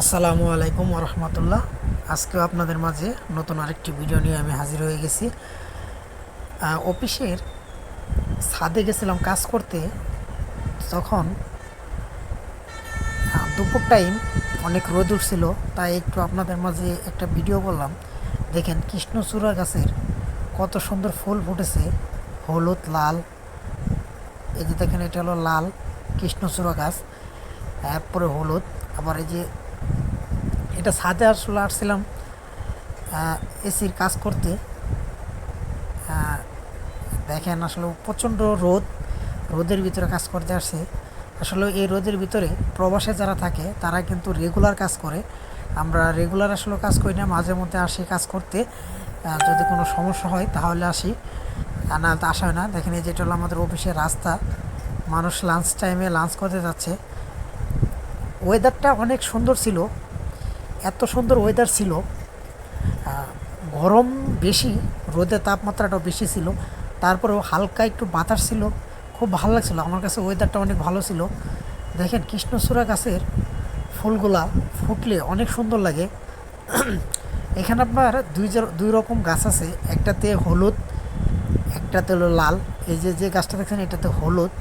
আসসালামু আলাইকুম রহমতুল্লাহ। আজকেও আপনাদের মাঝে নতুন আরেকটি ভিডিও নিয়ে আমি হাজির হয়ে গেছি। অফিসের ছাদে গেছিলাম কাজ করতে। তখন দুপুর টাইম অনেক রোদ উঠছিল, তাই একটু আপনাদের মাঝে একটা ভিডিও করলাম। দেখেন কৃষ্ণচূড়া গাছের কত সুন্দর ফুল ফুটেছে, হলুদ লাল। এই যে দেখেন, এটা হলো লাল কৃষ্ণচূড়া গাছ, এরপরে হলুদ। আবার এই যে এটা ছাদে আসলে আসছিলাম এসির কাজ করতে। দেখেন আসলে প্রচণ্ড রোদ, রোদের ভিতরে কাজ করতে আসছে। আসলে এই রোদের ভিতরে প্রবাসে যারা থাকে তারা কিন্তু রেগুলার কাজ করে। আমরা রেগুলার আসলে কাজ করি না, মাঝে মধ্যে আসি কাজ করতে। যদি কোনো সমস্যা হয় তাহলে আসি, আর না তো আসা হয় না। দেখেন এই যেটা হলো আমাদের অফিসের রাস্তা, মানুষ লাঞ্চ টাইমে লাঞ্চ করতে যাচ্ছে। ওয়েদারটা অনেক সুন্দর ছিল, এত সুন্দর ওয়েদার ছিল। গরম বেশি, রোদের তাপমাত্রাটাও বেশি ছিল, তারপরেও হালকা একটু বাতাস ছিল, খুব ভালো লাগছিলো। আমার কাছে ওয়েদারটা অনেক ভালো ছিল। দেখেন কৃষ্ণচূড়া গাছের ফুলগুলা ফুটলে অনেক সুন্দর লাগে। এখানে আপনার দুই রকম গাছ আছে, একটাতে হলুদ, একটাতে হলো লাল। এই যে যে গাছটা দেখছেন এটাতে হলুদ।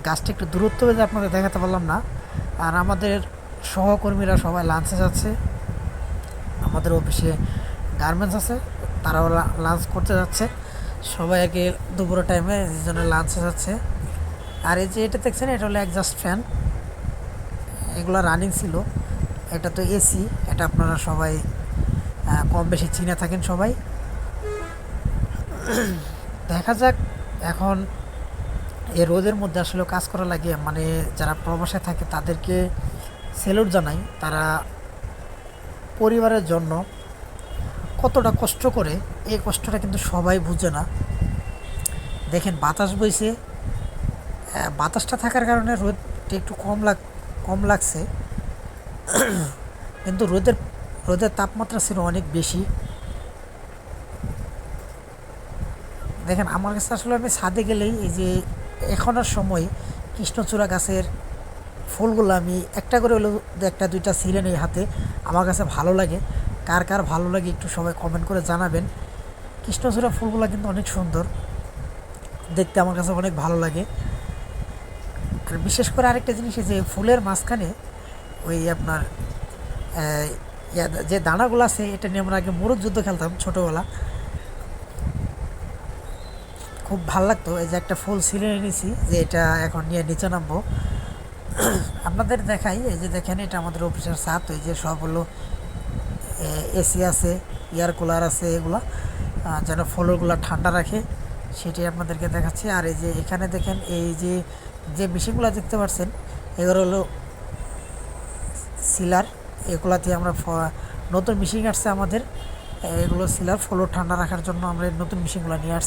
গাছটা একটু দূরত্ব হয়ে আপনাদের দেখাতে পারলাম না। আর আমাদের সহকর্মীরা সবাই লাঞ্চে যাচ্ছে। আমাদের অফিসে গার্মেন্টস আছে, তারাও লাঞ্চ করতে যাচ্ছে। সবাই আগে দুপুরের টাইমে এই জন্য লাঞ্চে যাচ্ছে। আর এই যে এটা দেখছেন এটা হলো একজাস্ট ফ্যান, এগুলো রানিং ছিল। এটা তো এসি, এটা আপনারা সবাই কম বেশি চিনে থাকেন সবাই। দেখা যাক এখন এই রোদের মধ্যে আসলে কাজ করা লাগে, মানে যারা প্রবাসে থাকে তাদেরকে স্যালুট জানাই। তারা পরিবারের জন্য কতটা কষ্ট করে, এই কষ্টটা কিন্তু সবাই বুঝে না। দেখেন বাতাস বইছে, বাতাসটা থাকার কারণে রোদটা একটু কম লাগছে, কিন্তু রোদের তাপমাত্রা ছিল অনেক বেশি। দেখেন আমার কাছে আসলে আমি ছাদে গেলেই এই যে এখনের সময় কৃষ্ণচূড়া গাছের ফুলগুলো আমি একটা করে হলেও একটা দুইটা ছিঁড়ে নেই হাতে। আমার কাছে ভালো লাগে। কার কার ভালো লাগে একটু সবাই কমেন্ট করে জানাবেন। কৃষ্ণচূড়া ফুলগুলো কিন্তু অনেক সুন্দর দেখতে, আমার কাছে অনেক ভালো লাগে। আর বিশেষ করে আরেকটা জিনিস, যে ফুলের মাঝখানে ওই আপনার যে দানাগুলো আছে, এটা নিয়ে আমরা আগে মোরগ যুদ্ধ খেলতাম ছোটোবেলা, খুব ভালো লাগতো। এই যে একটা ফুল ছিঁড়ে এনেছি, যে এটা এখন নিয়ে নিচে নামবো। আপনাদের দেখাই, এই যে দেখেন এটা আমাদের অফিসের ছাদ। এই যে সব হলো এসি আছে, এয়ার কুলার আছে, এগুলা যেন ফ্লোরগুলো ঠান্ডা রাখে, সেটি আপনাদেরকে দেখাচ্ছি। আর এই যে এখানে দেখেন এই যে যে মেশিনগুলো দেখতে পাচ্ছেন, এগুলো হলো সিলার। এগুলাতে আমরা নতুন মেশিন আসছে আমাদের, এগুলো সিলার ফ্লোর ঠান্ডা রাখার জন্য আমরা নতুন মেশিনগুলো নিয়ে আসছি।